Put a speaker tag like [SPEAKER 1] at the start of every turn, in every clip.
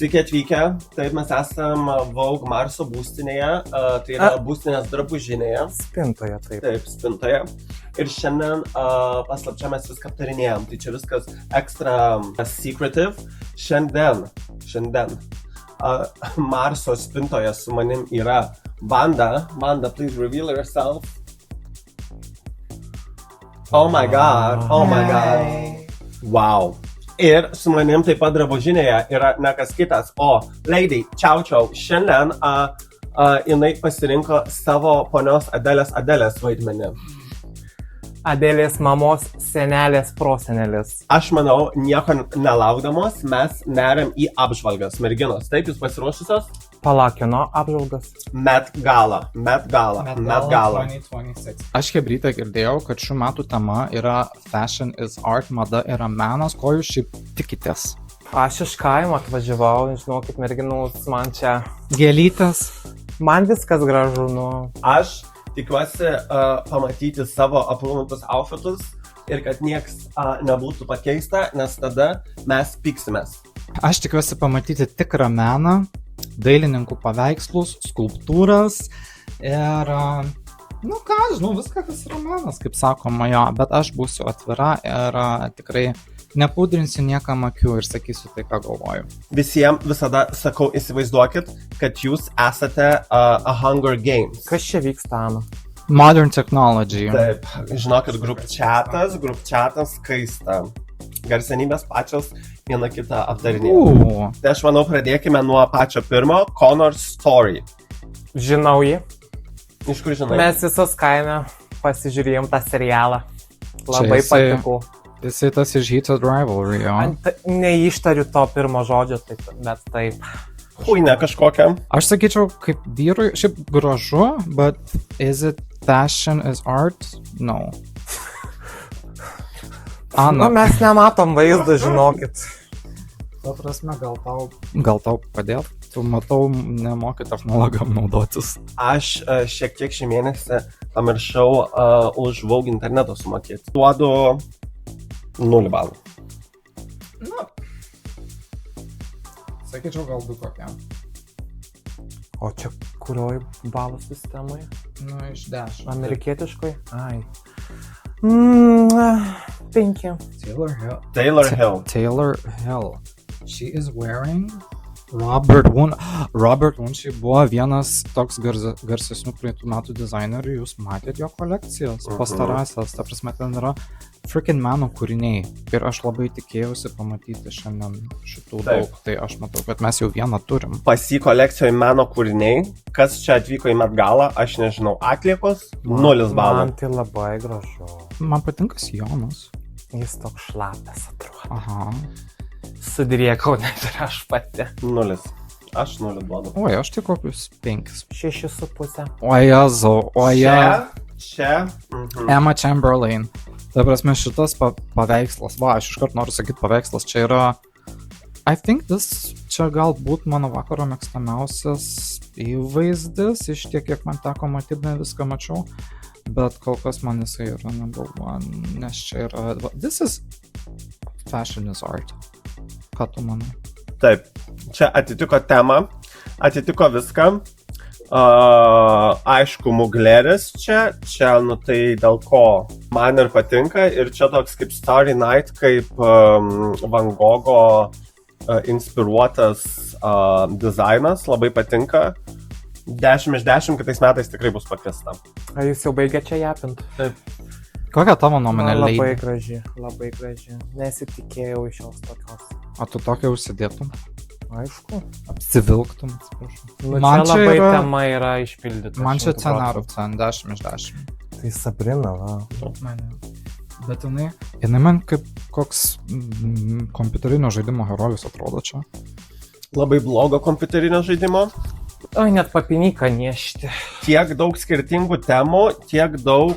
[SPEAKER 1] Sveiki atvykę, taip mes esam Vogue Marso būstinėje, tai yra būstinės drabužinėje.
[SPEAKER 2] Spintoje, taip.
[SPEAKER 1] Taip, spintoje. Ir šiandien paslapčia mes viską aptarinėjom, tai čia viskas extra secretive. Šiandien Marso spintoje su manim yra Vanda. Vanda, please reveal yourself. Oh my god. Wow. Ir su manim taip pat drabužinėje yra ne kas kitas, o Lady Čiau. Šiandien jinai pasirinko savo ponios Adelės vaidmenį.
[SPEAKER 2] Adelės mamos senelės prosenelės.
[SPEAKER 1] Aš manau, nieko nelaukdamos, mes neriam į apžvalgas. Merginos, taip, jūs pasiruošusios?
[SPEAKER 2] Palakino apžvalgas.
[SPEAKER 1] Met Gala 2026.
[SPEAKER 3] Aš Hebrytę girdėjau, kad šių metų tema yra Fashion is Art, mada yra menas. Ko jūs šiaip tikitės?
[SPEAKER 2] Aš iš kaimo atvažiavau, žinokit, merginos, man čia
[SPEAKER 3] Gėlytės.
[SPEAKER 2] Man viskas gražu,
[SPEAKER 1] Aš tikiuosi pamatyti savo aprūpintus outfitus ir kad nieks nebūtų pakeista, nes tada mes piksimės.
[SPEAKER 3] Aš tikiuosi pamatyti tikrą meną, dailininkų paveikslus, skulptūras ir, viską, kas yra menas, kaip sakoma jo, bet aš būsiu atvira ir tikrai nepudrinsiu niekam akių ir sakysiu tai, ką galvoju.
[SPEAKER 1] Visiems visada sakau, įsivaizduokit, kad jūs esate a Hunger Games.
[SPEAKER 2] Kas čia vyksta, Ana?
[SPEAKER 3] Modern technology.
[SPEAKER 1] Taip, žinokit, group chatas kaista. Garsenybės pačios viena kitą aptarinėja. Tai aš manau, pradėkime nuo pačio pirmo, Connor Story.
[SPEAKER 2] Žinau jį.
[SPEAKER 1] Iš kur žinai?
[SPEAKER 2] Mes visos kaime pasižiūrėjom tą serialą. Labai patiko.
[SPEAKER 3] Jisai tas iš Heated Rivalry, jo.
[SPEAKER 2] Neištariu to pirmo žodžio, bet taip.
[SPEAKER 1] Huinė kažkokia.
[SPEAKER 3] Aš sakyčiau, kaip vyrui, šiaip gražu, but is it fashion is art? No. Ana.
[SPEAKER 2] Mes nematom vaizdą, žinokit.
[SPEAKER 3] Ta prasme, gal tau padėt? Tu matau, nemoki technologam naudotis.
[SPEAKER 1] Aš šiek tiek šį mėnesį pamiršau už Vogue interneto sumokėti. Duodu 0 balų.
[SPEAKER 3] Sakyčiau, gal 2 kokiam.
[SPEAKER 2] O čia kurioj balų sistemoje?
[SPEAKER 3] Iš 10.
[SPEAKER 2] Amerikietiškoj? Ai. 5.
[SPEAKER 1] Taylor
[SPEAKER 3] Hill. She is wearing Robert Woon šiaip buvo vienas toks garsesnių praeitų metų dizainerių. Jūs matėt jo kolekcijas pastarąsias. Ta prasme, ten yra freaking meno kūriniai. Ir aš labai tikėjausi pamatyti šiandien šitų daug. Tai aš matau, kad mes jau vieną turim.
[SPEAKER 1] Pas jį kolekcijoje meno kūriniai. Kas čia atvyko į Met Galą, aš nežinau. Atliekos 0 balų.
[SPEAKER 2] Man tai labai gražu.
[SPEAKER 3] Man patinka sijonas.
[SPEAKER 2] Jis toks šlapias atrodo.
[SPEAKER 3] Aha.
[SPEAKER 2] Sudriekau net ir aš pati.
[SPEAKER 1] 0. Aš 0 duodu.
[SPEAKER 3] Oi, aš tik kokius 5.
[SPEAKER 2] 6,5.
[SPEAKER 3] O Jezu,
[SPEAKER 1] Čia.
[SPEAKER 3] Emma Chamberlain. Tai prasme, šitas paveikslas, aš iškart noriu sakyti paveikslas, čia yra I think čia galbūt mano vakaro mėgstamiausias įvaizdis, iš tiek, kiek man teko matyti, ne viską mačiau, bet kol kas man jisai yra number one, nes čia yra, this is fashion is art. Ką tu manai?
[SPEAKER 1] Taip, čia atitiko temą, atitiko viską. Aišku, mugleris čia, tai dėl ko man ir patinka. Ir čia toks kaip Starry Night, kaip Van Gogho inspiruotas dizainas, labai patinka. 10 iš 10 kitais metais tikrai bus pakviesta.
[SPEAKER 2] Ar jūs jau baigė čia japint?
[SPEAKER 1] Taip.
[SPEAKER 3] Kokia tavo nuomonė, Lady?
[SPEAKER 2] Labai graži. Nesitikėjau iš jos tokios.
[SPEAKER 3] O tu tokia užsidėtum?
[SPEAKER 2] Aišku.
[SPEAKER 3] Apsivilktum, atsiprašau.
[SPEAKER 2] Man čia labai tema yra išpildyta.
[SPEAKER 3] Man čia 10 iš 10.
[SPEAKER 2] Tai Sabrina, va.
[SPEAKER 3] Bet jinai man kaip koks kompiuterinio žaidimo herojus atrodo čia.
[SPEAKER 1] Labai blogo kompiuterinio žaidimo.
[SPEAKER 2] Oi, net papinyką niešti.
[SPEAKER 1] Tiek daug skirtingų temų, tiek daug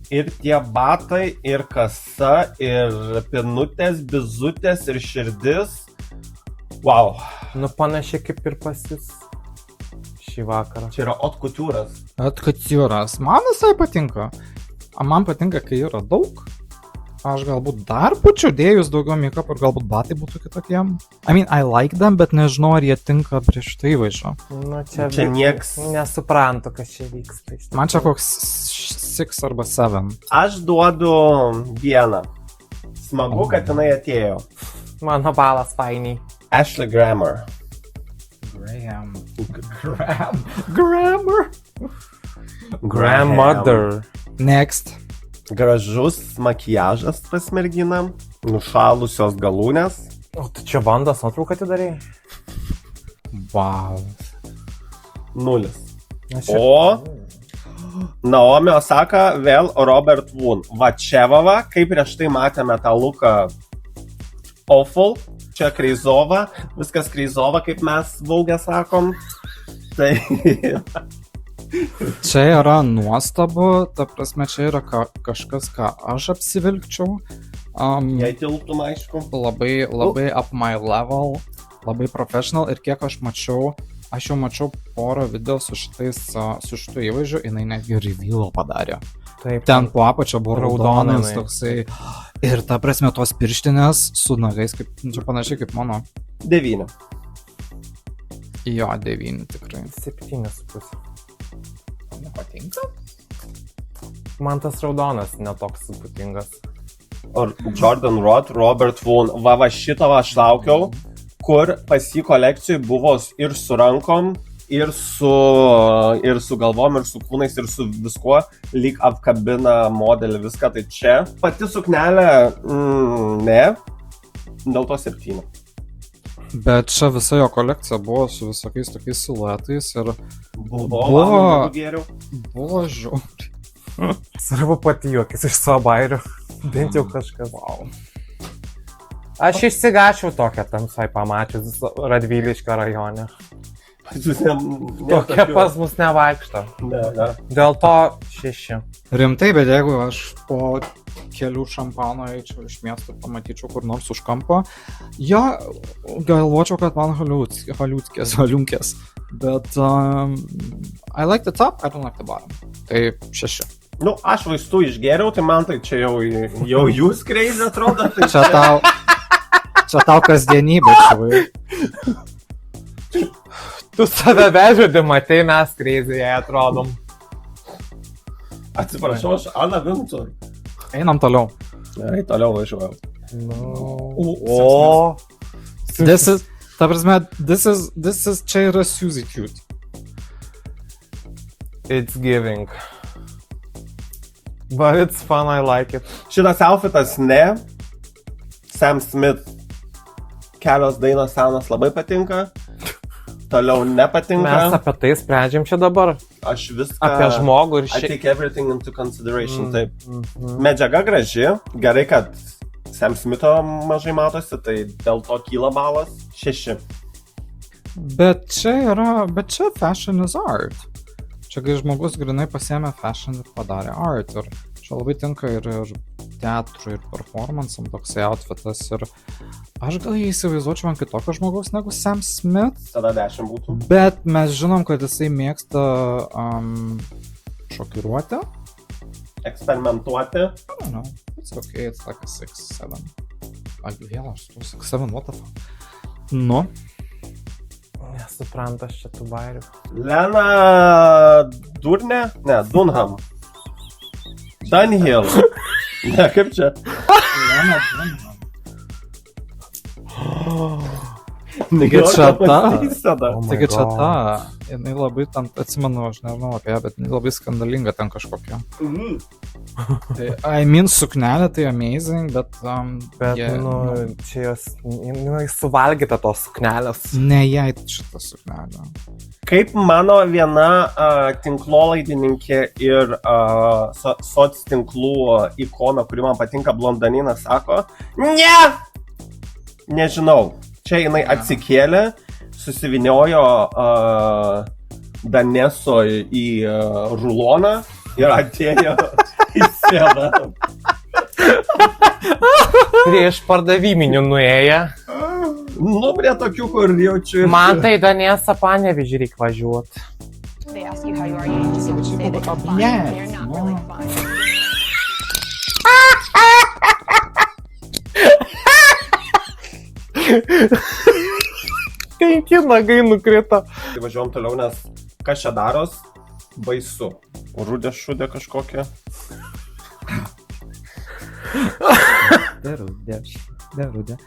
[SPEAKER 1] ir tie batai, ir kasa, ir pinutės, bizutės, ir širdis. Wow.
[SPEAKER 2] Panašiai kaip ir pas jis šį vakarą.
[SPEAKER 1] Čia yra haute couture'as.
[SPEAKER 3] Man visai patinka. Man patinka, kai yra daug. Aš galbūt dar būčiau dėjus daugiau make-up ir galbūt batai būtų kitokie. I mean, I like them, bet nežinau, ar jie tinka prie šitą įvaizdžio.
[SPEAKER 2] Nu,
[SPEAKER 1] Čia nieks.
[SPEAKER 2] Nesuprantu, kas čia vyksta.
[SPEAKER 3] Man čia koks 6 arba 7.
[SPEAKER 1] Aš duodu 1. Smagu, kad jinai atėjo.
[SPEAKER 2] Mano balas fainiai.
[SPEAKER 1] Ashley Grammer.
[SPEAKER 3] Grammar.
[SPEAKER 2] Grandmother.
[SPEAKER 3] Next.
[SPEAKER 1] Gražus makiažas pas merginą. Nušalusios galūnės.
[SPEAKER 2] O tu čia Vandos nuotrauką atidarei?
[SPEAKER 3] Wow.
[SPEAKER 1] 0.
[SPEAKER 2] Aš čia-
[SPEAKER 1] O Naomi Osaka vėl Robert Woon. Va čia va, kaip prieš tai matėme tą luką awful, čia kreizova, viskas kreizova, kaip mes Vaugė sakom. Tai
[SPEAKER 3] Čia yra nuostabu, ta prasme, čia yra kažkas, ką aš apsivilkčiau.
[SPEAKER 1] jei tilptum, aišku.
[SPEAKER 3] Labai up my level, labai professional ir kiek aš jau mačiau porą video su šitu įvaizdžiu, jinai netgi reveal padarė.
[SPEAKER 2] Taip.
[SPEAKER 3] Ten po apačio buvo
[SPEAKER 2] Raudona
[SPEAKER 3] raudonas
[SPEAKER 2] jinai.
[SPEAKER 3] toksai. Ir ta prasme, tos pirštinės su nagais, kaip, čia panašiai kaip mano.
[SPEAKER 1] 9.
[SPEAKER 3] Jo, 9 tikrai.
[SPEAKER 2] 7,5.
[SPEAKER 3] Nepatinka?
[SPEAKER 2] Man tas raudonas netoks suputingas.
[SPEAKER 1] Ar Jordan Roth, Robert Woon. Va šitą aš laukiau, kur pas jį kolekcijai buvo ir su rankom, ir su galvom, ir su kūnais, ir su viskuo, lyg apkabina modelį viską. Tai čia pati suknelė, ne, dėl to 7.
[SPEAKER 3] Bet čia visa jo kolekcija buvo su visokiais tokiais siluetais ir
[SPEAKER 1] Buvo geriau.
[SPEAKER 3] buvo žiauriai.
[SPEAKER 2] Svarbu pati juokis iš savo bairių. Bent jau kažkas.
[SPEAKER 3] Wow.
[SPEAKER 2] Aš išsigačiau tokią tamsai pamačius Radviliškio rajone. Tokia pas mus nevaikšto.
[SPEAKER 1] Ne.
[SPEAKER 2] Dėl to 6.
[SPEAKER 3] Rimtai, bet jeigu aš po kelių šampano eičiau iš miesto ir pamatyčiau kur nors už kampo, jo, galvočiau, kad man haliunkės. Bet I like the top, I don't like the bottom. Tai 6.
[SPEAKER 1] Nu, aš vaistų išgeriau, tai man tai čia jau jūs kreizė atrodo. Tai
[SPEAKER 3] Čia tau kasdienybė, čia.
[SPEAKER 2] Tu save vežudį, matai, mes kreizėje atrodom.
[SPEAKER 1] Atsiprašau, aš Ana Wintour.
[SPEAKER 3] Einam toliau.
[SPEAKER 1] Gerai, toliau važiuoju.
[SPEAKER 2] O.
[SPEAKER 3] Ta prasme, this is čia yra Suzy Cute.
[SPEAKER 2] It's giving. But it's fun, I like it.
[SPEAKER 1] Šitas outfitas ne. Sam Smith. Kelios dainos senos labai patinka. Toliau nepatinka.
[SPEAKER 2] Mes apie tai sprendžiam čia dabar.
[SPEAKER 1] Aš viską...
[SPEAKER 2] Apie žmogų ir
[SPEAKER 1] I take everything into consideration, taip. Medžiaga graži. Gerai, kad Sam Smitho mažai matosi, tai dėl to kyla balas. 6.
[SPEAKER 3] Bet čia fashion is art. Čia kai žmogus grinai pasiėmė fashion ir padarė art. Ir čia labai tinka ir teatrui, ir performance'am toksai outfitas. Ir aš gal jį įsivaizduočiau ant kitokio žmogaus negu Sam Smith.
[SPEAKER 1] Tada 10 būtų.
[SPEAKER 3] Bet mes žinom, kad jisai mėgsta šokiruoti.
[SPEAKER 1] Eksperimentuoti.
[SPEAKER 3] I don't know. It's okay, it's like a 6-7. Vėl aš tu 6-7, what the fuck. Nu.
[SPEAKER 2] Nesuprantu aš čia tų bairių.
[SPEAKER 1] Lena Durnė? Ne, Dunham. Dunhill. Ne, kaip čia?
[SPEAKER 3] Taigi čia ta.
[SPEAKER 2] Oh my
[SPEAKER 3] Taigi čia
[SPEAKER 2] God.
[SPEAKER 3] ta. Jinai labai ten, atsimenu, aš nežinau apie ją, bet jinai labai skandalinga ten kažkokia. Tai, I mean, suknelė tai amazing, bet...
[SPEAKER 2] Bet, čia jos, suvalgyta tos suknelės.
[SPEAKER 3] Ne jai šitą suknelę.
[SPEAKER 1] Kaip mano viena tinklolaidininkė ir soc tinklų ikona, kuri man patinka, blondaninas, sako, ne! Nežinau. Čia jinai atsikėlė, susiviniojo Daneso į ruloną ir atėjo į sceną.
[SPEAKER 2] Prieš pardaviminių nuėję.
[SPEAKER 1] Nu, prie tokių, kur jaučiu.
[SPEAKER 2] Man tai Danėsą Panevėžį reik važiuot.
[SPEAKER 4] They ask you how you are, you just have to say that you're fine.
[SPEAKER 3] Yes,
[SPEAKER 4] They're not
[SPEAKER 3] no.
[SPEAKER 4] really fine.
[SPEAKER 2] 5 nagai nukrito.
[SPEAKER 1] Tai važiuom toliau, nes kas čia daros? Baisu. Rudė šudė kažkokia.
[SPEAKER 3] Derudė.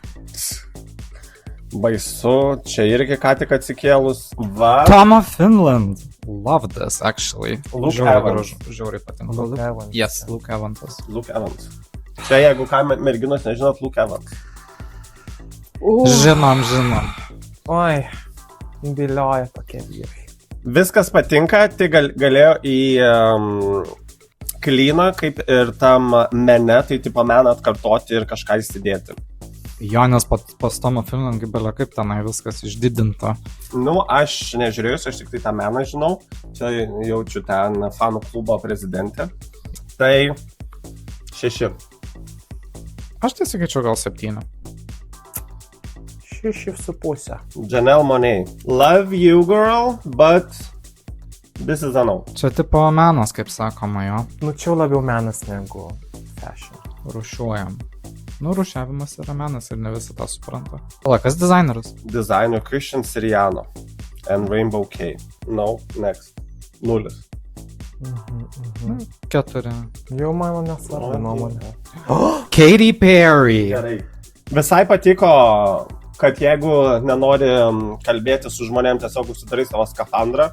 [SPEAKER 1] Baisu. Čia irgi ką tik atsikėlus. Va.
[SPEAKER 3] Tom of Finland. Love this, actually.
[SPEAKER 1] Luke
[SPEAKER 3] Žiauriai
[SPEAKER 1] Evans.
[SPEAKER 3] gražu, žiauriai patinka.
[SPEAKER 2] Luke Evans.
[SPEAKER 3] Yes, Luke Evansas.
[SPEAKER 1] Luke Evans. Čia jeigu ką merginos nežinot, Luke Evans.
[SPEAKER 3] Žinom.
[SPEAKER 2] Oi, vilioja tokie vyrai.
[SPEAKER 1] Viskas patinka, tai galėjo į klyną, kaip ir tam mene, tai tipo meną atkartoti ir kažką įsidėti.
[SPEAKER 3] Jo, nes pas Tomą Finland gibelio kaip tenai viskas išdidinta.
[SPEAKER 1] Nu, aš nežiūrėjus, aš tik tai tą meną žinau. Čia jaučiu ten fanų klubo prezidentę. Tai 6.
[SPEAKER 3] Aš tai sakyčiau gal 7.
[SPEAKER 2] 6,5.
[SPEAKER 1] Janelle Monáe. Love you, girl, but this is a no.
[SPEAKER 3] Čia tipo menas, kaip sakoma, jo.
[SPEAKER 2] Nu, čia labiau menas negu fashion.
[SPEAKER 3] Rušiuojam. Nu, rušiavimas yra menas ir ne visi tą supranta. O, kas dizaineris?
[SPEAKER 1] Designer Christian Siriano and Rainbow K. No, next. 0.
[SPEAKER 3] 4.
[SPEAKER 2] Jau mano nesvarbu nuomonė.
[SPEAKER 3] Katy Perry.
[SPEAKER 1] Gerai. Visai patiko, kad jeigu nenori kalbėti su žmonėm, tiesiog užsidarai savo skafandrą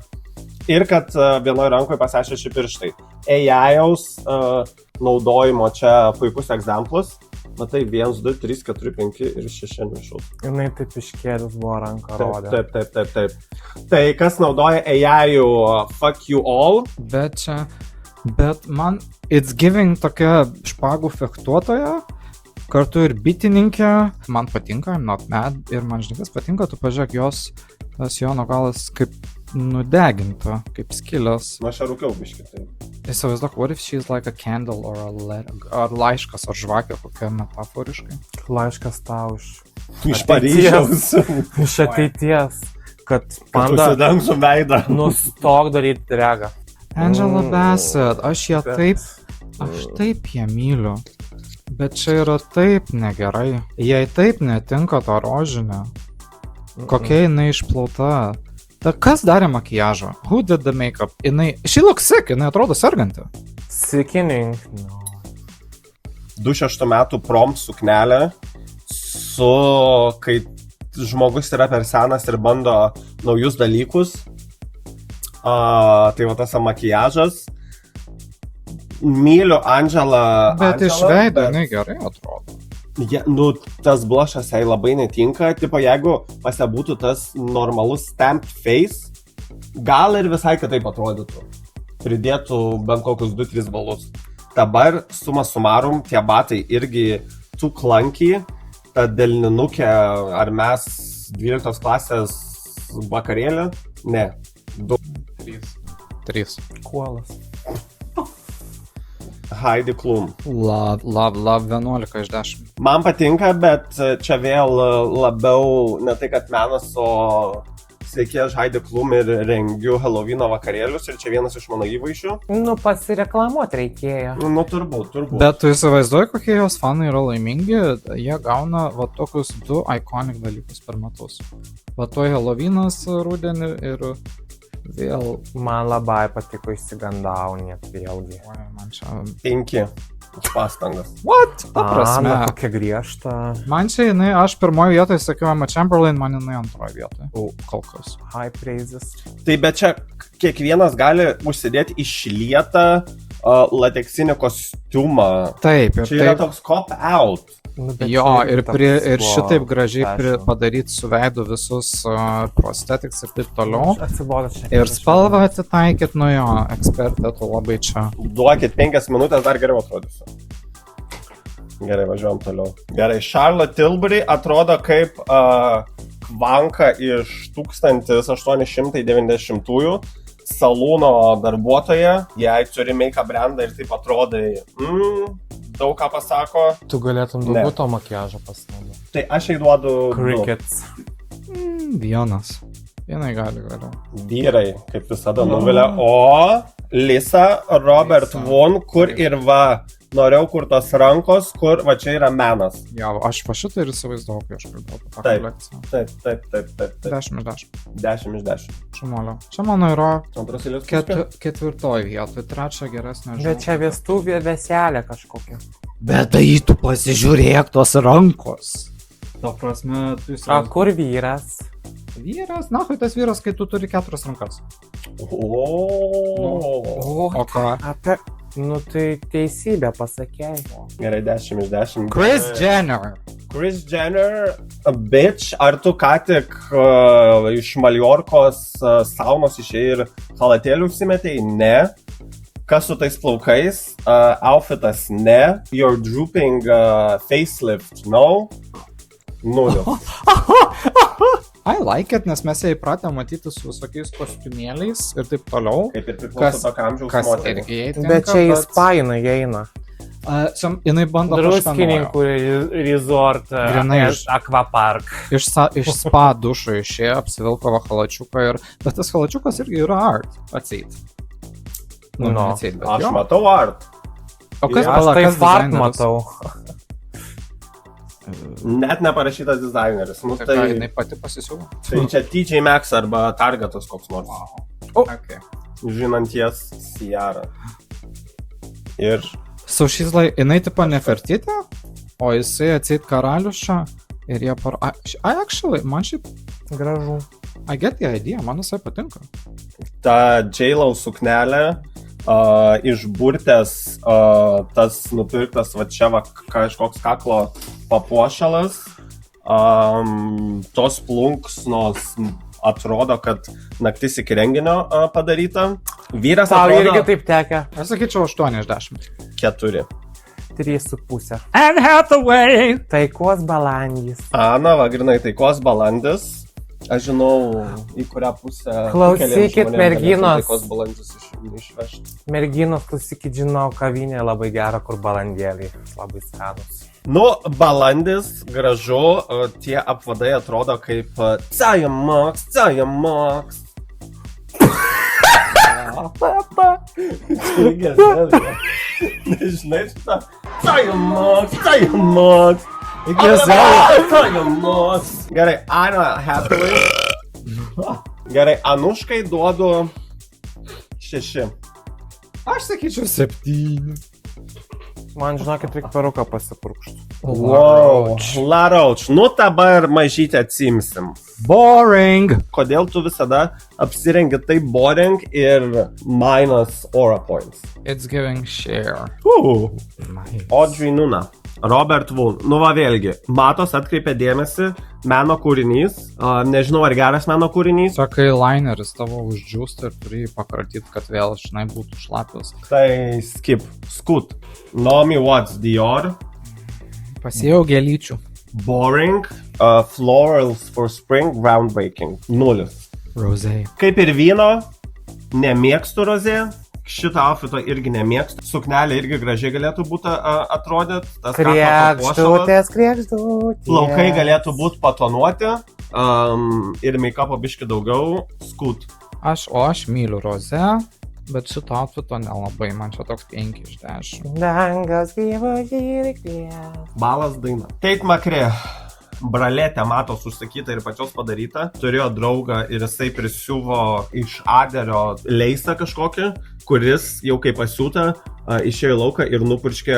[SPEAKER 1] ir kad vienoje rankoje pasirašė pirštai. AI-aus naudojimo čia puikus egzemplas. Matai, 1, 2, 3, 4, 5 ir 6 viršaus.
[SPEAKER 2] Jinai taip iškėlus buvo ranką rodė.
[SPEAKER 1] Taip. Tai kas naudoja AI-ų fuck you all?
[SPEAKER 3] Bet man it's giving tokia špagų fechtuotoja, kartu ir bitininkė. Man patinka, I'm not mad. Ir man žinai, kas patinka, tu pažiūrėk jos, tas Jono galas kaip nudeginta, kaip skilės.
[SPEAKER 1] Na, aš rūkiau biškį. Tai.
[SPEAKER 3] Įsivaizduok, what if she's like a candle or a letter, ar laiškas, ar žvakė, kokia metaforiškai.
[SPEAKER 2] Laiškas tau
[SPEAKER 1] Iš Paryžiaus.
[SPEAKER 2] iš ateities, kad
[SPEAKER 1] Kad
[SPEAKER 2] panda
[SPEAKER 1] užsidengsiu veidą.
[SPEAKER 2] nustok daryti dregą.
[SPEAKER 3] Angela Bassett, aš taip ją myliu, bet čia yra taip negerai. Jei taip netinka to rožinio, kokia jinai išplauta. Ta kas darė makiažą? Who did the makeup? She looks sick, jinai atrodo serganti.
[SPEAKER 2] Sickening. No.
[SPEAKER 1] 26 metų prom suknelė su, kai žmogus yra per senas ir bando naujus dalykus. Tai va tas makiažas. Myliu Angelą.
[SPEAKER 3] Bet iš veido jinai gerai atrodo.
[SPEAKER 1] Ja, nu, tas blushas jai labai netinka. Tipo, jeigu pas ją būtų tas normalus stamped face, gal ir visai kitaip atrodytų. Pridėtų bent kokius 2-3 balus. Dabar, suma sumarum, tie batai irgi too clunky. Ta delninukė, ar mes 12 klasės vakarėlį? Ne.
[SPEAKER 3] 3.
[SPEAKER 2] Kuolas.
[SPEAKER 1] Heidi Klum.
[SPEAKER 3] Love 11 iš 10.
[SPEAKER 1] Man patinka, bet čia vėl labiau ne tai, kad menas, o sveiki, aš Heidi Klum ir rengiu Halloweeno vakarėlius ir čia vienas iš mano įvaizdžių.
[SPEAKER 2] Nu, pasireklamuoti reikėjo.
[SPEAKER 1] Nu, turbūt.
[SPEAKER 3] Bet tu įsivaizduoji, kokie jos fanai yra laimingi, jie gauna va tokius 2 iconic dalykus per metus. Va to Halloweenas rudenį ir vėl.
[SPEAKER 2] Man labai patiko išsigandaunė vėlgi.
[SPEAKER 3] Oi, man čia.
[SPEAKER 1] 5 pastangas.
[SPEAKER 3] What? Ta prasme.
[SPEAKER 2] Na, kokia griežta.
[SPEAKER 3] Man čia jinai, aš pirmoje vietoje sakiau Emma Chamberlain, man jinai antroje vietoje. Kol kas.
[SPEAKER 2] High praises.
[SPEAKER 1] Tai bet čia kiekvienas gali užsidėti išlietą lateksinį kostiumą.
[SPEAKER 3] Taip, ir
[SPEAKER 1] Čia yra
[SPEAKER 3] taip.
[SPEAKER 1] toks cop out.
[SPEAKER 2] Nu, bet
[SPEAKER 3] Jo,
[SPEAKER 2] čia
[SPEAKER 3] ir,
[SPEAKER 2] toks
[SPEAKER 3] ir
[SPEAKER 2] buvo
[SPEAKER 3] šitaip gražiai
[SPEAKER 2] fashion.
[SPEAKER 3] padaryti su veidu visus prosthetics ir taip toliau.
[SPEAKER 2] Atsibodo čia.
[SPEAKER 3] Ir spalvą atitaikyt, nu jo, ekspertė, tu labai čia.
[SPEAKER 1] Duokit 5 minutės, dar geriau atrodysiu. Gerai, važiuojam toliau. Gerai, Charlotte Tilbury atrodo kaip kvanka iš 1890-ųjų salūno darbuotoja. Jei turi make-up brandą ir taip atrodai, daug ką pasako.
[SPEAKER 2] Tu galėtum
[SPEAKER 1] Ne.
[SPEAKER 2] daugiau to makiažo pasinaudoti.
[SPEAKER 1] Tai aš jai duodu
[SPEAKER 2] Crickets.
[SPEAKER 3] Vienas. Vienai gali galiau.
[SPEAKER 1] vyrai, kaip visada nuvilia. O Lisa Robert
[SPEAKER 3] Lisa.
[SPEAKER 1] Von, kur ir va norėjau kur tos rankos, kur va čia yra menas.
[SPEAKER 3] Jo, aš va šitą ir įsivaizdavau, kai aš kalbėjau apie tą
[SPEAKER 1] Taip.
[SPEAKER 3] kolekciją.
[SPEAKER 1] Taip.
[SPEAKER 3] 10 iš 10.
[SPEAKER 1] 10 iš 10.
[SPEAKER 3] Šumalio. Čia mano yra
[SPEAKER 1] Antras eilės pusė.
[SPEAKER 3] ketvirtoji vieta, trečia geresnė.
[SPEAKER 2] Bet čia vestuvė veselė kažkokia.
[SPEAKER 3] Bet tai tu pasižiūrėk tos rankos. Ta prasme, tu
[SPEAKER 2] O kur vyras?
[SPEAKER 3] Vyras, na, tas vyras, kai tu turi 4 rankas.
[SPEAKER 1] O.
[SPEAKER 3] O ką?
[SPEAKER 2] Apie... Nu tai teisybę pasakėjai.
[SPEAKER 1] Gerai, 10 iš 10.
[SPEAKER 3] Chris Jenner.
[SPEAKER 1] Kris Jenner, bitch, ar tu ką tik iš Maljorkos saunos išėjai ir chalatėlių užsimetėjai? Ne. Kas su tais plaukais? Outfitas? Ne. You're drooping facelift? No. Nuliu.
[SPEAKER 3] I like it, nes mes ją įpratę matyti su visokiais kostiumėliais ir taip toliau.
[SPEAKER 1] Kaip ir priklauso tokio amžiaus
[SPEAKER 3] Kas
[SPEAKER 1] moteriai.
[SPEAKER 3] irgi jai tinka,
[SPEAKER 2] Bet čia į spainą eina.
[SPEAKER 3] Jinai bando kažką naujo.
[SPEAKER 2] Druskininkų resort.
[SPEAKER 3] Grynai iš-
[SPEAKER 2] Akvapark.
[SPEAKER 3] Iš spa dušo išėjo, apsivilko va halačiuką ir... Bet tas halačiukas irgi yra art, atseit. Nu,
[SPEAKER 2] No.
[SPEAKER 3] atseit, bet
[SPEAKER 1] Aš
[SPEAKER 3] jo.
[SPEAKER 1] matau art.
[SPEAKER 3] O kas,
[SPEAKER 2] Aš
[SPEAKER 3] pala,
[SPEAKER 2] tai
[SPEAKER 3] kas
[SPEAKER 2] fart
[SPEAKER 3] dizaineris?
[SPEAKER 2] matau.
[SPEAKER 1] Net neparašytas dizaineris. Nu,
[SPEAKER 3] Tai ką,
[SPEAKER 1] tai,
[SPEAKER 3] jinai pati pasisiūvo?
[SPEAKER 1] tai čia TJ Maxx arba Targetas koks nors.
[SPEAKER 3] Okay.
[SPEAKER 1] Žinanties Ciara. Ir
[SPEAKER 3] So she's like, jinai tipo nefertitė, o jisai atseit karalius čia ir jie actually, man šiaip,
[SPEAKER 2] Gražu.
[SPEAKER 3] I get the idea, man visai patinka.
[SPEAKER 1] ta J-Lo suknelė išburtęs tas nupirktas va čia va kažkoks kaklo papuošalas, tos plunksnos atrodo, kad naktis iki renginio padaryta. Vyras
[SPEAKER 2] Tau
[SPEAKER 1] atrodo
[SPEAKER 2] irgi taip tekia.
[SPEAKER 3] Aš sakyčiau 8 iš 10.
[SPEAKER 1] 4.
[SPEAKER 2] 3,5.
[SPEAKER 3] Anne Hathaway!
[SPEAKER 2] Taikos balandys.
[SPEAKER 1] Ana, va, grinai, taikos balandis. Aš žinau, į kurią pusę...
[SPEAKER 2] Klausykit,
[SPEAKER 1] keliems žmonėms
[SPEAKER 2] merginos.
[SPEAKER 1] galėtų Taikos balandis išvežti.
[SPEAKER 2] Merginos, klausykit, žinau, kavinė labai gera, kur balandėliai. Labai skanus.
[SPEAKER 1] Nu, balandis, gražu, tie apvadai atrodo kaip Cajamoks. Nežinai šitą? Cajamoks. Gerai, Anna Hathaway. Gerai, Anuškai duodu 6.
[SPEAKER 3] Aš sakyčiau 7.
[SPEAKER 2] Man žinokit, reikia peruką pasipurkšti.
[SPEAKER 1] Wow, Larauč, nu dabar mažytę atsimsim.
[SPEAKER 3] Boring!
[SPEAKER 1] Kodėl tu visada apsirengi taip boring ir minus aura points?
[SPEAKER 3] It's giving share. Nice.
[SPEAKER 1] Audrey Nuna, Robert Wool, nu va vėlgi, matos atkreipė dėmesį, meno kūrinys, nežinau ar geras meno kūrinys,
[SPEAKER 3] Sakai, lineris tavo uždžiūsta ir turi jį pakratyti, kad vėl, žinai, būtų šlapios.
[SPEAKER 1] tai skip, Scoot, Naomi Watts, Dior,
[SPEAKER 3] Pasėjau gėlyčių.
[SPEAKER 1] Boring, Florals for Spring, Groundbreaking, 0.
[SPEAKER 3] Rosé.
[SPEAKER 1] Kaip ir vyno, nemėgstu rozė, šitą outfitą irgi nemėgstu, suknelė irgi gražiai galėtų būti atrodyt, tas
[SPEAKER 2] Kriekštutės, kriekštutės.
[SPEAKER 1] plaukai galėtų būti patonuoti ir make-upo biški daugiau, Scoot.
[SPEAKER 3] Aš myliu rozę, bet šito outfito nelabai, man čia toks 5 iš 10.
[SPEAKER 2] Dangas gyvo žirklės.
[SPEAKER 1] Balas daina. Tate McRae. Braletė matos užsakyta ir pačios padaryta. Turėjo draugą ir jisai prisiuvo iš Aderio leisą kažkokį, kuris jau kaip pasiūta išėjo į lauką ir nupurškė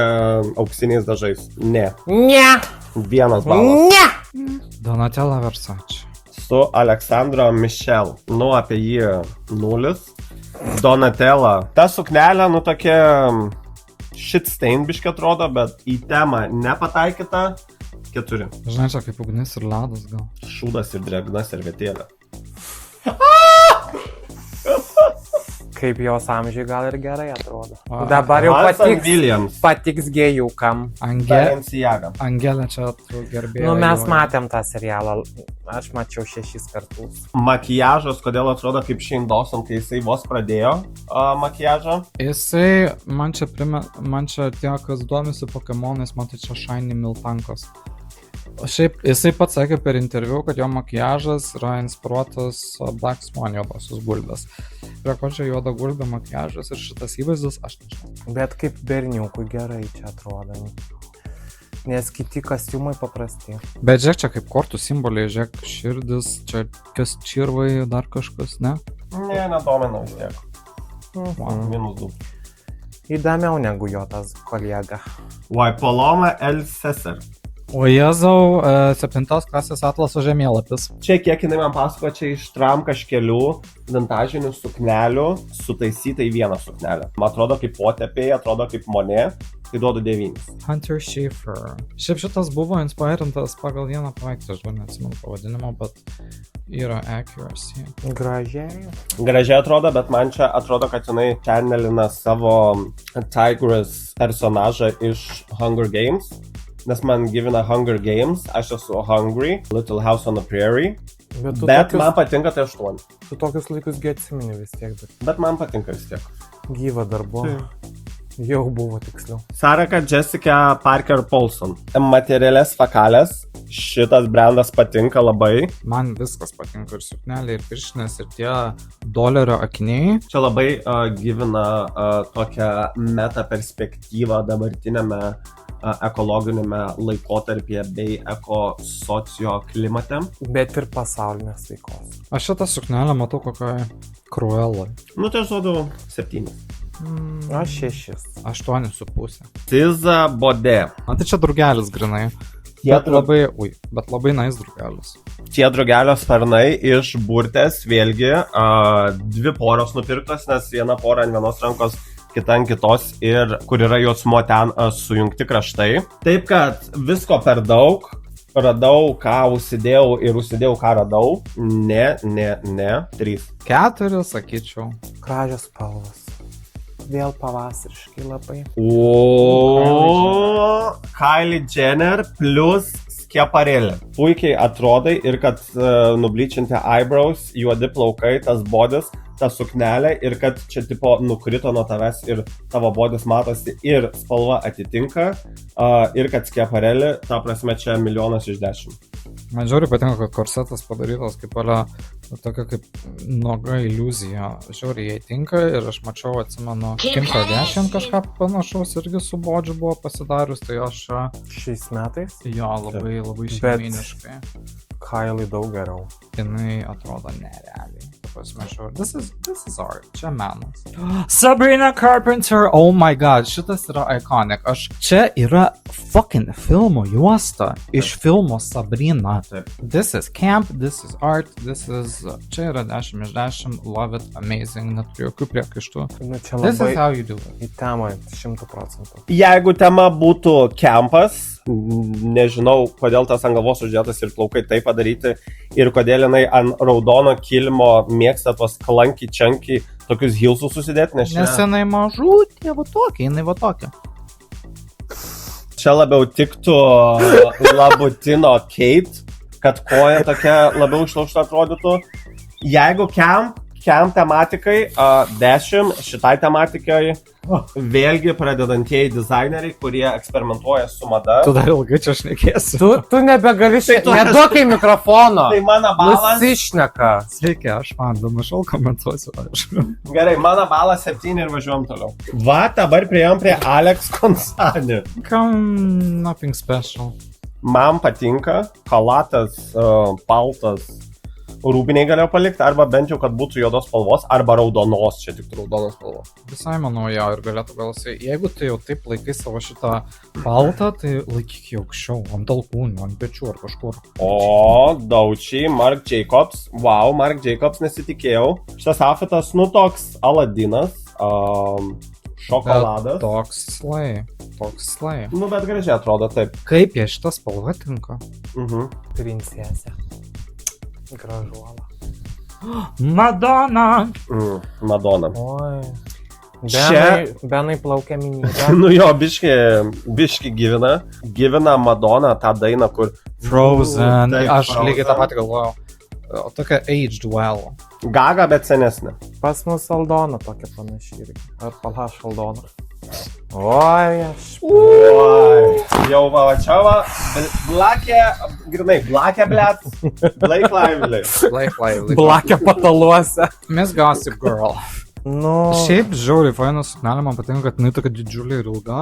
[SPEAKER 1] auksiniais dažais. Ne.
[SPEAKER 2] Ne.
[SPEAKER 1] 1 balas.
[SPEAKER 2] Ne.
[SPEAKER 3] Donatella Versace.
[SPEAKER 1] Su Aleksandro Michel. Nu, apie jį 0. Donatella. Ta suknelė, nu tokia shitstain biški atrodo, bet į temą nepataikyta. 4.
[SPEAKER 3] Žinai, čia kaip ugnis ir ledas gal.
[SPEAKER 1] Šūdas ir drėgna servetėlė.
[SPEAKER 2] Kaip jos amžiai gal ir gerai atrodo.
[SPEAKER 3] A,
[SPEAKER 2] Dabar jau
[SPEAKER 1] Hanson Williams.
[SPEAKER 2] patiks gėjukam.
[SPEAKER 1] Balenciaga.
[SPEAKER 3] Angelė čia tu gerbėjai.
[SPEAKER 2] Nu, mes matėm tą serialą. Aš mačiau 6 kartus.
[SPEAKER 1] Makiažas, kodėl atrodo kaip Shane Dawson, kai jisai vos pradėjo makiažą.
[SPEAKER 3] Jisai, man čia tie, kas domisi Pokemonais, man tai čia Shiny Miltankos. O šiaip, jisai pats sakė per interviu, kad jo makiažas yra inspiruotas Black Swan juodosios gulbės. prie ko čia juoda gulbė makiažas ir šitas įvaizdis, aš nežinau.
[SPEAKER 2] Bet kaip berniukui gerai čia atrodo. Nes kiti kostiumai paprasti.
[SPEAKER 3] Bet žiūrėk, čia kaip kortų simboliai, žiūrėk, širdis, čia kas čirvai, dar kažkas, ne?
[SPEAKER 1] Ne, nedomina vis tiek. -2.
[SPEAKER 2] Įdomiau negu jo tas kolega.
[SPEAKER 1] Why Paloma El Cesar.
[SPEAKER 3] O Jėzau, 7 klasės atlaso žemėlapis.
[SPEAKER 1] Čia kiek jinai man pasako, čia ištram kažkelių vintažinių suknelių sutaisyta į vieną suknelę. Man atrodo kaip potėpiai, atrodo kaip Monė, tai duodu 9.
[SPEAKER 3] Hunter Schafer. Šiaip šitas buvo inspirintas pagal vieną paveikslą, aš neatsimenu pavadinimo, bet yra accuracy.
[SPEAKER 2] Gražiai.
[SPEAKER 1] Gražiai atrodo, bet man čia atrodo, kad jinai channelina savo Tigress personažą iš Hunger Games. Nes man gyvena Hunger Games, aš esu Hungry, Little House on the Prairie. Bet man patinka tai 8.
[SPEAKER 2] Tu tokius laikus atsimeni vis tiek,
[SPEAKER 1] Bet man patinka vis tiek.
[SPEAKER 2] gyva dar buvo. Jau buvo tiksliau.
[SPEAKER 1] Sarah Jessica Parker Paulson. Materialės fakalės. Šitas brandas patinka labai.
[SPEAKER 3] Man viskas patinka, ir suknelė, ir pirštinės, ir tie dolerio akiniai.
[SPEAKER 1] Čia labai gyvena tokią meta perspektyvą dabartinėme ekologinėme laikotarpyje bei ekosocio klimate.
[SPEAKER 2] Bet ir pasaulinės veikos.
[SPEAKER 3] Aš šitą suknelę matau kokioj Cruelloj.
[SPEAKER 1] Nu tai aš duodu 7.
[SPEAKER 2] Aš 6.
[SPEAKER 3] 8,5.
[SPEAKER 1] Tiza Bode.
[SPEAKER 3] Man tai čia drugelis grinai.
[SPEAKER 1] Tie
[SPEAKER 3] Bet labai nais drugelis.
[SPEAKER 1] Tie drugelio sparnai iš burtės, vėlgi, 2 poros nupirktos, nes viena pora ant vienos rankos, kita ant kitos ir kur yra juosmuo ten sujungti kraštai. Taip, kad visko per daug, radau, ką užsidėjau ir užsidėjau, ką radau. Ne, 3.
[SPEAKER 3] 4, sakyčiau.
[SPEAKER 2] Gražios spalvos. Vėl pavasariškai labai.
[SPEAKER 1] O Kylie Jenner plus skeparėlė. Puikiai atrodai ir kad nublyčinti eyebrows, juodi plaukai, tas bodis, ta suknelė ir kad čia tipo nukrito nuo tavęs ir tavo bodis matosi ir spalva atitinka ir kad skeparėlė, ta prasme čia 1 iš 10.
[SPEAKER 3] Man žiauriai patinka, kad korsetas padarytas kaip tokia kaip nuoga iliuzija. Žiauriai jai tinka ir aš mačiau, atsimenu, Kim Kardashian kažką panašaus irgi su bodžiu buvo pasidarius, tai aš
[SPEAKER 2] Šiais metais
[SPEAKER 3] jo labai šeiminiškai.
[SPEAKER 2] Kylie daug geriau.
[SPEAKER 3] Jinai atrodo nerealiai. This is art. Čia menas. Sabrina Carpenter, oh my god, šitas yra iconic. Čia yra fucking filmo juosta iš filmo Sabrina.
[SPEAKER 1] Taip.
[SPEAKER 3] This is camp, this is art, čia yra 10 iš 10, love it, amazing, neturiu jokių priekaištų.
[SPEAKER 2] Nu, čia
[SPEAKER 3] This
[SPEAKER 2] labai
[SPEAKER 3] is how you do it.
[SPEAKER 2] į temą 100%.
[SPEAKER 1] Jeigu tema būtų kempas, nežinau, kodėl tas ant galvos uždėtas ir plaukai taip padaryti ir kodėl jinai ant raudono kilimo mėgsta tuos klanky čanky tokius hilsus susidėti, nes
[SPEAKER 3] jinai mažutė, va tokia.
[SPEAKER 1] Čia labiau tiktų Labutino Kate, kad koja tokia labiau išlaužta atrodytų. Jeigu camp tematikai 10, šitai tematikai vėlgi pradedantieji dizaineriai, kurie eksperimentuoja su mada.
[SPEAKER 3] Tu dar ilgai čia šnekėsi.
[SPEAKER 2] Tu nebegali neduokai mikrofono.
[SPEAKER 1] Tai mano balas.
[SPEAKER 2] Nusišneka.
[SPEAKER 3] Sveiki, aš man Danušal komentuosiu.
[SPEAKER 1] Gerai, mano balas 7 ir važiuojam toliau. Va, dabar priėjom prie Alex Konsani.
[SPEAKER 3] Nothing special.
[SPEAKER 1] Man patinka kalatas, paltas, rūbiniai galėjau palikti, arba bent jau, kad būtų juodos spalvos, arba raudonos, čia tik raudonos spalvos.
[SPEAKER 3] Visai manau, jo, ir galėtų galsiai, jeigu tu jau taip laikai savo šitą paltą, tai laikyk jį aukščiau, ant alkūnių, ant pečių ar kažkur.
[SPEAKER 1] O, Daučiai, Marc Jacobs. Wow, Marc Jacobs nesitikėjau. Šitas outfitas, nu toks Aladinas, šokoladas.
[SPEAKER 3] Toks slay.
[SPEAKER 1] Nu, bet gražiai atrodo taip.
[SPEAKER 3] Kaip jie šitą spalvą tinka?
[SPEAKER 2] Princesė. Gražuola.
[SPEAKER 3] Madonna!
[SPEAKER 1] Madonna.
[SPEAKER 2] Oi.
[SPEAKER 1] Čia-
[SPEAKER 2] Benai plaukia minybę.
[SPEAKER 1] Nu jo, biški gyvena Madonna tą dainą, kur
[SPEAKER 3] Frozen.
[SPEAKER 1] Taip,
[SPEAKER 3] Aš
[SPEAKER 1] Frozen.
[SPEAKER 3] lygiai tą patį galvojau. O tokia aged well.
[SPEAKER 1] Gaga, bet senesnė.
[SPEAKER 2] Pas mus Aldona tokia panaši irgi. Ar palaš Aldona. Oi, aš.
[SPEAKER 1] Oi. Jau va čia va, blakė, grinai, blakė, blėt, Blake Lively.
[SPEAKER 2] Blakė pataluose.
[SPEAKER 3] Miss Gossip Girl.
[SPEAKER 2] Nu.
[SPEAKER 3] Šiaip žiauriai faina suknelė, man patinka, kad jinai tokia didžiulė ir ilga.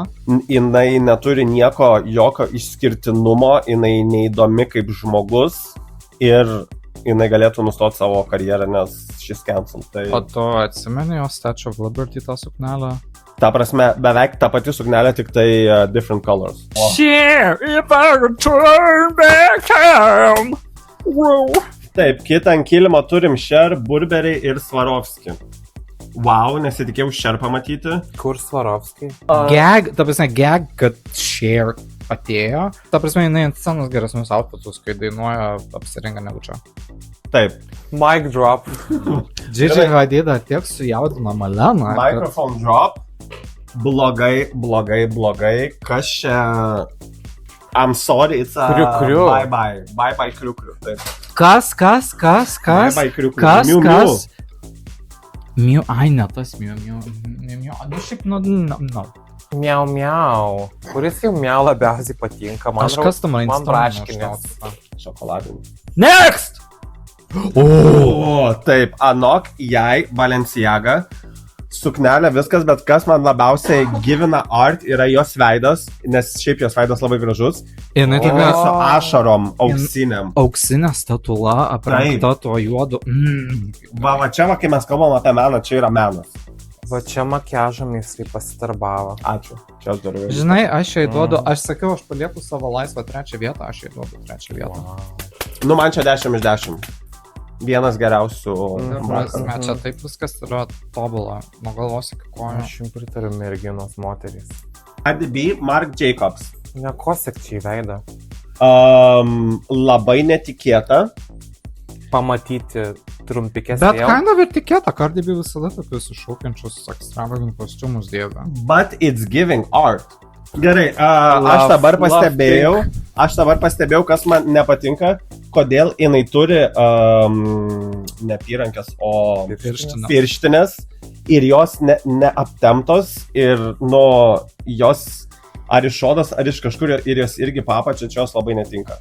[SPEAKER 1] Jinai neturi jokio išskirtinumo, jinai neįdomi kaip žmogus ir jinai galėtų nustoti savo karjerą, nes šis cancel. Tai...
[SPEAKER 3] O tu atsimeni jos Statue of Liberty tą suknelę?
[SPEAKER 1] Ta prasme, beveik ta pati suknelė, tik tai different colors.
[SPEAKER 3] Shit, if I could turn back time. Wow.
[SPEAKER 1] Taip, kitą ant kilimo turim Cher, Burberry ir Swarovski. Wow, nesitikėjau Cher pamatyti.
[SPEAKER 2] Kur Swarovski?
[SPEAKER 3] Gag, ta prasme, kad Cher atėjo. Ta prasme, jinai ant scenos geresnius outfitus, kai dainuoja apsirengia negu čia.
[SPEAKER 1] Taip.
[SPEAKER 2] Mic drop.
[SPEAKER 3] Gigi Hadid tiek sujaudino Maleną.
[SPEAKER 1] Microphone drop. Blogai. Kas čia... I'm sorry, it's a...
[SPEAKER 2] Kriu.
[SPEAKER 1] Bye, kriu. Taip.
[SPEAKER 3] Kas?
[SPEAKER 1] Bye, kriu.
[SPEAKER 3] Kas?
[SPEAKER 1] Miu, miu.
[SPEAKER 3] Miu, ai, ne tas miu. Nu, šiaip, no.
[SPEAKER 2] Miau. Kuris jau miau labiausiai patinka? Man
[SPEAKER 3] Kažkas tam
[SPEAKER 2] man braškinės.
[SPEAKER 1] Šokoladinis.
[SPEAKER 3] Next!
[SPEAKER 1] O, taip, anok jai Balenciaga. Suknelė, viskas, bet kas man labiausiai gyvina art yra jos veidas, nes šiaip jos veidas labai gražus.
[SPEAKER 3] Jinai
[SPEAKER 1] Jinai
[SPEAKER 3] tokia
[SPEAKER 1] su ašarom auksiniam.
[SPEAKER 3] auksinė statula aprengta tuo juodu.
[SPEAKER 1] Va, čia, kai mes kalbam apie meną, čia yra menas.
[SPEAKER 2] Va čia makiažo meistrai pasitarbavo.
[SPEAKER 1] Ačiū. Čia aš darau.
[SPEAKER 3] Žinai, aš jai duodu, aš sakiau, aš palieku savo laisvą 3 vietą, aš jai duodu 3 vietą.
[SPEAKER 1] Nu, man čia 10 iš 10. Vienas geriausių.
[SPEAKER 3] Prasme, čia taip viskas yra tobula, nuo galvos iki kojų.
[SPEAKER 2] Aš jums pritariu merginos moterys.
[SPEAKER 1] Cardi B, Marc Jacobs.
[SPEAKER 2] Nekosekčiai veidą.
[SPEAKER 1] Labai netikėta.
[SPEAKER 2] Pamatyti trumpikės
[SPEAKER 3] Bet kind of ir tikėta, Cardi B visada tokius iššaukiančius extravagant kostiumus dėvė.
[SPEAKER 1] But it's giving art. Gerai, aš dabar pastebėjau, kas man nepatinka, kodėl jinai turi ne pyrankės, o pirštinės ir jos neaptemtos ir nuo jos ar iš šodas, ar iš kažkur ir jos irgi papačia, čia jos labai netinka.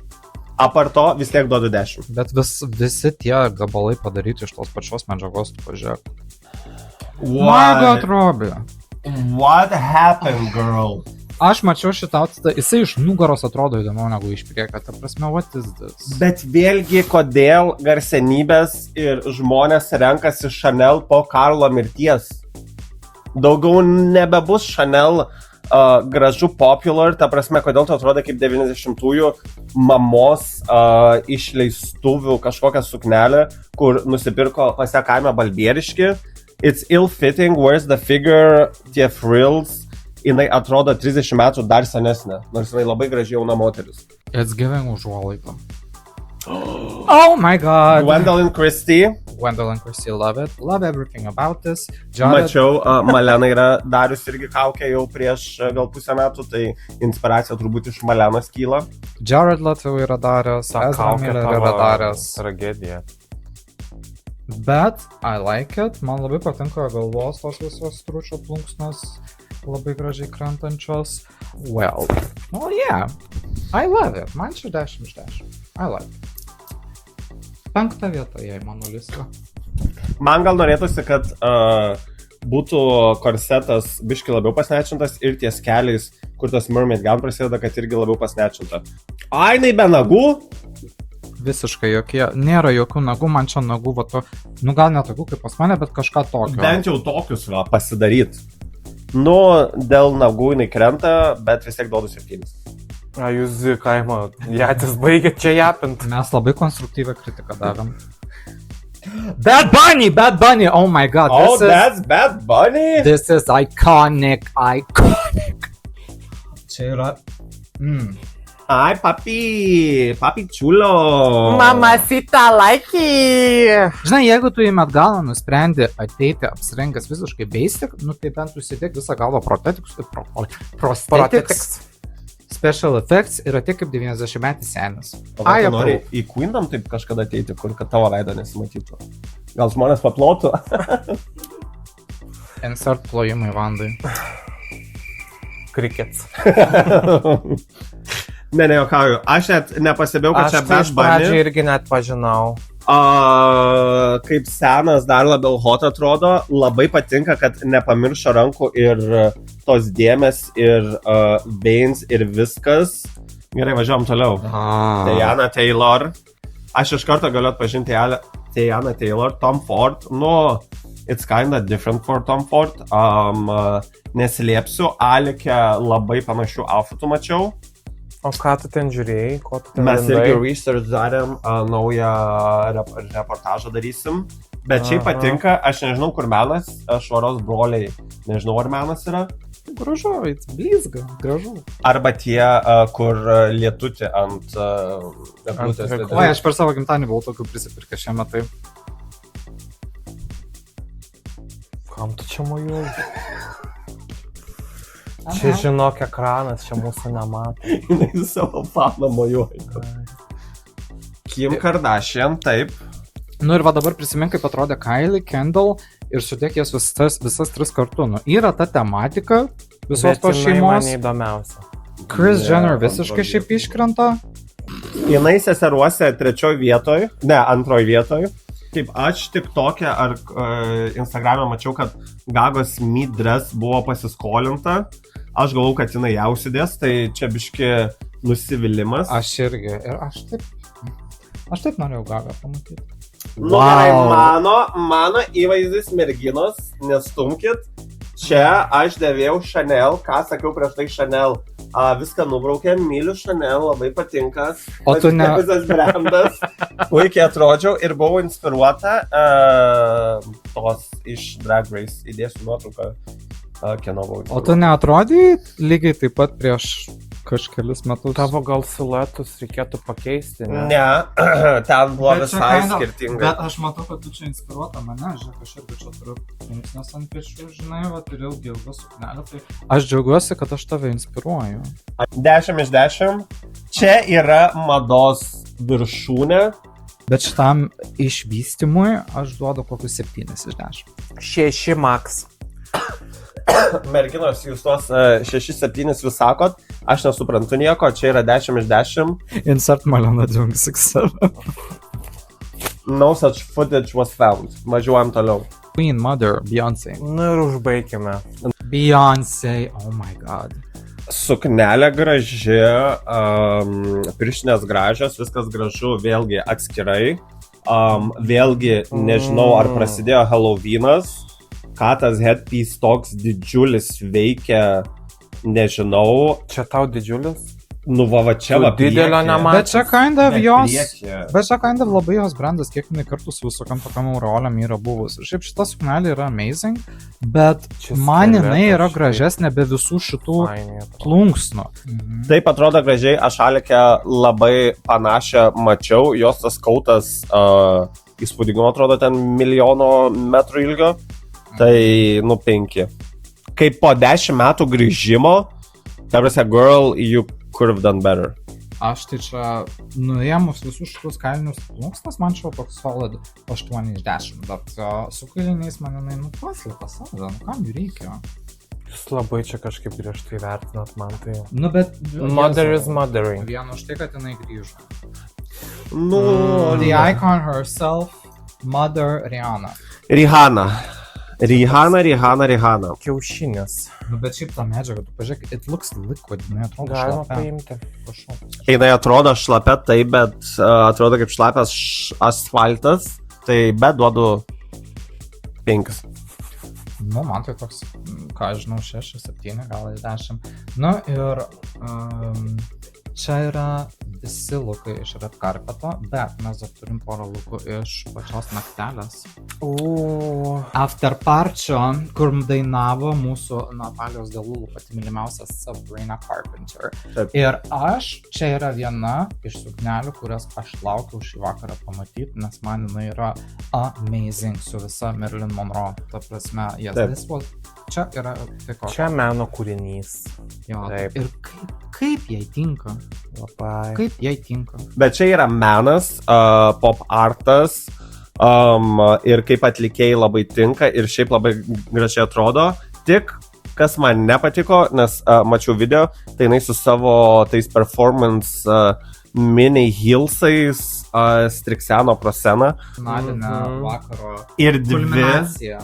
[SPEAKER 1] Aparto vis tiek duodu 10.
[SPEAKER 3] Bet visi tie gabalai padaryti iš tos pačios medžiagos, tu pažiūrėk. My God, Robbie.
[SPEAKER 1] What happened, girl?
[SPEAKER 3] Aš mačiau šitą outfitą, jisai iš nugaros atrodo įdomiau negu iš priekio, ta prasme, what is this?
[SPEAKER 1] Bet vėlgi, kodėl garsenybės ir žmonės renkasi Chanel po Karlo mirties? Daugiau nebebus Chanel gražu popular, ta prasme, kodėl tu atrodo kaip 90-ųjų mamos išleistuvių kažkokią suknelę, kur nusipirko pasiekame balbieriški. It's ill-fitting, where's the figure, tie frills. Jinai atrodo 30 metų dar senesnė, nors jinai labai gražiai jauna moteris.
[SPEAKER 3] It's giving užuolaidą. Oh my God!
[SPEAKER 1] Gwendolyn Christie.
[SPEAKER 3] Love it. Love everything about this.
[SPEAKER 1] Mačiau, Malena yra darius irgi kaukę jau prieš gal pusę metų, tai inspiracija turbūt iš Malenos kyla.
[SPEAKER 3] Jared Leto yra daręs, Ezra Miller yra daręs.
[SPEAKER 2] Tragedija.
[SPEAKER 3] Bet I like it, man labai patinka galvos tos visos stručio plunksnos, labai gražiai krentančios. Well, yeah, I love it, man čia 10 iš 10, I like it. 5 vieta jai mano lista.
[SPEAKER 1] Man gal norėtųsi, kad būtų korsetas biški labiau pasnečintas ir ties keliais, kur tas mermaid gown prasideda, kad irgi labiau pasnečinta. Ainai be nagų?
[SPEAKER 3] Visiškai jokie, nėra jokių nagų, man čia nagų, va to, nu gal ne tokių kaip pas mane, bet kažką tokio.
[SPEAKER 1] Bent jau tokius va pasidaryt. Nu, dėl nagų jinai krenta, bet vis tiek duodu 7.
[SPEAKER 2] A jūs kaimo, jatis baigėt čia japint.
[SPEAKER 3] Mes labai konstruktyvę kritiką davėm. Bad Bunny, oh my God.
[SPEAKER 1] That's Bad Bunny?
[SPEAKER 3] This is iconic. Čia yra...
[SPEAKER 1] Ai, papi čiulo.
[SPEAKER 2] Mamacita likey.
[SPEAKER 3] Žinai, jeigu tu į Met Galą nusprendi ateiti apsirengęs visiškai basic, nu tai bent užsidėk visą galvą prosthetics, special effects ir ateik kaip 90-metis senis.
[SPEAKER 1] O gal tu nori į Queendom taip kažkada ateiti, kur kad tavo veido nesimatytų? Gal žmonės paplotų?
[SPEAKER 3] Insert plojimai vandai.
[SPEAKER 2] Crickets.
[SPEAKER 1] Ne, nejuokauju. Aš net nepastebėjau, kad
[SPEAKER 2] Aš
[SPEAKER 1] čia
[SPEAKER 2] tai
[SPEAKER 1] Bad
[SPEAKER 2] iš pradžių
[SPEAKER 1] Bunny.
[SPEAKER 2] irgi net pažinau.
[SPEAKER 1] Kaip senas dar labiau hot atrodo, labai patinka, kad nepamiršo rankų ir tos dėmes ir veins ir viskas. Gerai, važiuom toliau. Teyana Taylor. Aš iš karto galiu atpažinti Teyana Taylor. Tom Ford. Nu, it's kinda different for Tom Ford. Neslėpsiu, Alike labai panašių outfitų mačiau.
[SPEAKER 2] O ką tu ten žiūrėjai? Ko tu ten
[SPEAKER 1] Mes
[SPEAKER 2] randai?
[SPEAKER 1] irgi research darėm, naują reportažą darysim. Bet šiaip patinka, aš nežinau, kur menas, Švaros broliai, nežinau, ar menas yra.
[SPEAKER 3] Gražu, it's blizga, gražu.
[SPEAKER 1] Arba tie, kur lietutė ant eglutės.
[SPEAKER 2] Ant
[SPEAKER 3] Oi, aš per savo gimtadienį buvau tokių prisipirkę šiame, tai
[SPEAKER 2] Kam tu čia mojuoji? Čia žinok ekranas, čia mūsų nemato.
[SPEAKER 1] Jinai savo faną mojuoja. Kim Kardashian, taip.
[SPEAKER 3] Nu ir va dabar prisimink, kaip atrodė Kylie, Kendall ir sudėk jas visas tris kartu. Nu, yra ta tematika visos
[SPEAKER 2] Bet
[SPEAKER 3] tos
[SPEAKER 2] jinai man
[SPEAKER 3] šeimos.
[SPEAKER 2] neįdomiausia.
[SPEAKER 3] Chris
[SPEAKER 1] Ne,
[SPEAKER 3] Jenner
[SPEAKER 1] man
[SPEAKER 3] visiškai
[SPEAKER 1] atrodo,
[SPEAKER 3] šiaip iškrenta.
[SPEAKER 1] Jinai seseruose 3 vietoj, ne, 2 vietoj. Taip, aš tik tokia, ar Instagram'e mačiau, kad Gagos Meet Dress buvo pasiskolinta. Aš galvau, kad jinai ją užsidės, tai čia biški nusivylimas.
[SPEAKER 3] Aš irgi. Ir aš taip norėjau Gagą pamatyti.
[SPEAKER 1] Nu, gerai, mano įvaizdis merginos, nestumkit. Čia aš dėvėjau Chanel, ką sakiau prieš tai Chanel. Viską nubraukėm, myliu Chanel, labai patinka.
[SPEAKER 3] O tu ne-
[SPEAKER 1] Visas brandas. Puikiai atrodžiau ir buvau inspiruota tos iš Drag Race. Įdėsiu nuotrauką, kieno buvau
[SPEAKER 3] O
[SPEAKER 1] inspiruota.
[SPEAKER 3] tu neatrodai lygiai taip pat prieš kažkelis metus?
[SPEAKER 2] Tavo gal siluetus reikėtų pakeisti, ne?
[SPEAKER 1] Ne, ten buvo
[SPEAKER 3] Bet čia
[SPEAKER 1] visai
[SPEAKER 3] kind of-
[SPEAKER 1] skirtingai.
[SPEAKER 3] Bet aš matau, kad tu čia inspiruota mane, žiūrėk, aš irgi čia turiu linksnės ant pečių, žinai, va, turiu ilgą suknelę, tai aš džiaugiuosi, kad aš tave inspiruoju.
[SPEAKER 1] 10 iš 10. Čia yra mados viršūnė.
[SPEAKER 3] Bet šitam išvystymui aš duodu kokius 7 iš 10.
[SPEAKER 2] 6 max.
[SPEAKER 1] Merginos, jūs tuos 6-7 vis sakot, aš nesuprantu nieko, čia yra 10 iš 10.
[SPEAKER 3] Insert Malena 267.
[SPEAKER 1] No such footage was found. Važiuojam toliau.
[SPEAKER 3] Queen Mother, Beyoncé.
[SPEAKER 2] Nu ir užbaikime.
[SPEAKER 3] Beyoncé, oh my god.
[SPEAKER 1] Suknelė graži, pirštinės gražios, viskas gražu, vėlgi atskirai. Vėlgi nežinau, ar prasidėjo Halloweenas. Ką tas headpiece toks didžiulis veikia, nežinau.
[SPEAKER 2] Čia tau didžiulis?
[SPEAKER 1] Nu, va čia
[SPEAKER 2] Tu
[SPEAKER 1] va
[SPEAKER 2] didelio
[SPEAKER 1] prieky.
[SPEAKER 2] nematęs.
[SPEAKER 3] Bet čia kind of
[SPEAKER 1] Bet
[SPEAKER 3] jos.
[SPEAKER 1] prieky.
[SPEAKER 3] Bet čia kind of labai jos brandas, kiek jinai kartu su visokiam tokiam aureolėm yra buvus. Ir šiaip šita suknelė yra amazing, bet
[SPEAKER 2] Čia
[SPEAKER 3] man jinai
[SPEAKER 2] skeletas,
[SPEAKER 3] yra
[SPEAKER 2] štai.
[SPEAKER 3] gražesnė be visų šitų
[SPEAKER 2] Fainai atrodo.
[SPEAKER 3] plunksnų.
[SPEAKER 1] Taip atrodo gražiai, aš Alikę labai panašią mačiau, jos tas kautas įspūdingo atrodo ten 1 metrų ilgio, tai nu 5. Kaip po 10 metų grįžimo, tarsi girl, you could have done better.
[SPEAKER 3] Aš tai čia nuėmus visus šitus kailinius plunksnas, man čia toks solid 8 iš 10, bet su kailiniais man jinai nupaslėpa save, nu kam jų reikia?
[SPEAKER 2] Jūs labai čia kažkaip griežtai vertinat man tai.
[SPEAKER 3] Nu bet...
[SPEAKER 2] Mother is mothering.
[SPEAKER 3] Vien už tai, kad jinai grįžo.
[SPEAKER 1] Nu,
[SPEAKER 3] The icon herself, Mother Rihanna.
[SPEAKER 1] Rihanna.
[SPEAKER 2] Kiaušinis.
[SPEAKER 3] Nu bet šiaip ta medžiaga, tu pažiūrėk, it looks liquid, jinai atrodo
[SPEAKER 2] Galima
[SPEAKER 3] šlapia.
[SPEAKER 2] paimti.
[SPEAKER 3] Prašau.
[SPEAKER 1] Jinai atrodo šlapia taip, bet atrodo kaip šlapias asfaltas, tai bet duodu 5.
[SPEAKER 3] Nu, man tai toks, ką aš žinau, 6, 7, gal ir 10. Nu ir čia yra visi lukai iš Red Carpeto, bet mes dar turim porą lukų iš pačios naktelės. After Parčio, kur dainavo mūsų Natalijos Delulų pati mylimiausia Sabrina Carpenter.
[SPEAKER 1] Taip.
[SPEAKER 3] Ir čia yra viena iš suknelių, kurias aš laukiau šį vakarą pamatyti, nes man jinai yra amazing su visa Marilyn Monroe. Ta prasme,
[SPEAKER 1] Taip.
[SPEAKER 3] čia yra tiko.
[SPEAKER 2] Čia meno kūrinys.
[SPEAKER 3] Jo,
[SPEAKER 2] Taip.
[SPEAKER 3] ir kaip jai tinka?
[SPEAKER 2] Labai.
[SPEAKER 3] Kaip jai tinka?
[SPEAKER 1] Bet čia yra menas, pop artas ir kaip atlikėjai labai tinka ir šiaip labai gražiai atrodo. Tik kas man nepatiko, nes mačiau video, tai jinai su savo tais performance mini heelsais strikseno pro sceną.
[SPEAKER 3] Finalinę vakaro
[SPEAKER 1] Ir dvi,
[SPEAKER 3] kulminacija.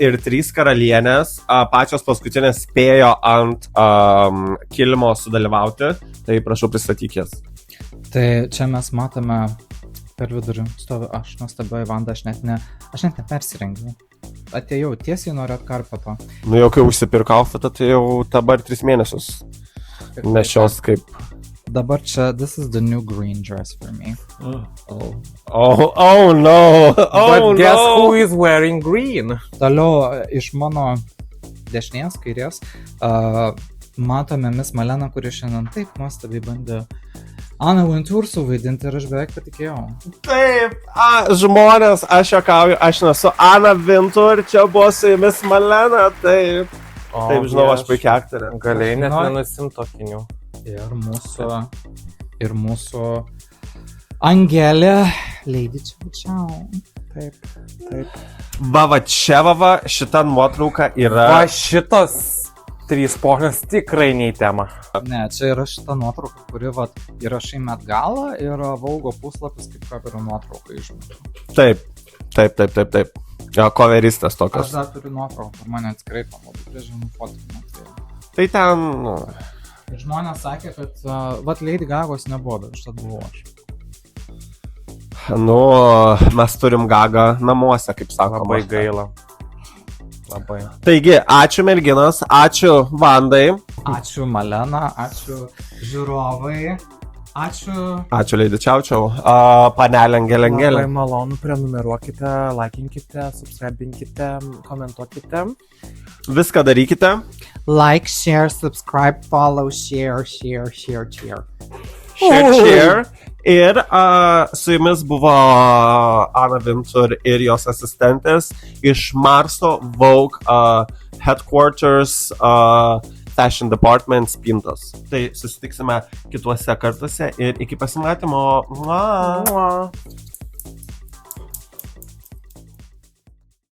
[SPEAKER 1] ir 3 karalienės, pačios paskutinės spėjo ant kilimo sudalyvauti, tai prašau pristatyk jas.
[SPEAKER 3] Tai čia mes matome per vidurį stovi aš, nuostabioji Vanda, aš net nepersirengiau. Atėjau tiesiai nuo Red Carpeto.
[SPEAKER 1] Nu jau kai užsipirkau outfitą, tai jau dabar 3 mėnesius. Nešios kaip...
[SPEAKER 3] Dabar čia, this is the new green dress for me.
[SPEAKER 1] Oh no!
[SPEAKER 2] But guess who is wearing green?
[SPEAKER 3] Toliau iš mano dešinės, kairės, matome Miss Maleną, kuri šiandien taip nuostabiai bandė Anna Wintour suvaidinti ir aš beveik patikėjau.
[SPEAKER 1] Taip, žmonės, aš juokauju, aš nesu Anna Wintour, čia buvo su jumis Malena, taip. Taip, žinau, aš puikiai aktorė.
[SPEAKER 2] Galėjai net nenusimt akinių.
[SPEAKER 3] Ir mūsų Angelė Lady Čiau.
[SPEAKER 2] Taip.
[SPEAKER 1] Va čia, šita nuotrauka yra...
[SPEAKER 2] Va šitos 3 ponios tikrai nei tema.
[SPEAKER 3] Ne, čia yra šita nuotrauka, kuri įrašai Met Gala ir Vogue puslapis kaip coverio nuotrauka išmetu.
[SPEAKER 1] Taip. Coveristas tokios.
[SPEAKER 3] Aš dar turiu nuotrauką, mane atskirai pamodų, priežinų fotkų.
[SPEAKER 1] Tai ten...
[SPEAKER 3] Ir žmonės sakė, kad Lady Gagos nebuvo, bet šitą buvau aš.
[SPEAKER 1] Nu, mes turim Gagą namuose, kaip sakoma.
[SPEAKER 2] Labai gaila. Labai.
[SPEAKER 1] Taigi, ačiū merginos, ačiū Vandai.
[SPEAKER 3] Ačiū Malena, ačiū žiūrovai, ačiū...
[SPEAKER 1] Ačiū Lady Čiau, panelė Angelė.
[SPEAKER 2] Labai malonu, prenumeruokite, laikinkite, subscribinkite, komentuokite.
[SPEAKER 1] Viską darykite.
[SPEAKER 3] Like, share, subscribe, follow, share.
[SPEAKER 1] Share. Ir su jumis buvo Anna Wintour ir jos asistentės iš Marso Vogue Headquarters Fashion Department spintos. Tai susitiksime kituose kartuose ir iki pasimatymo. Mua.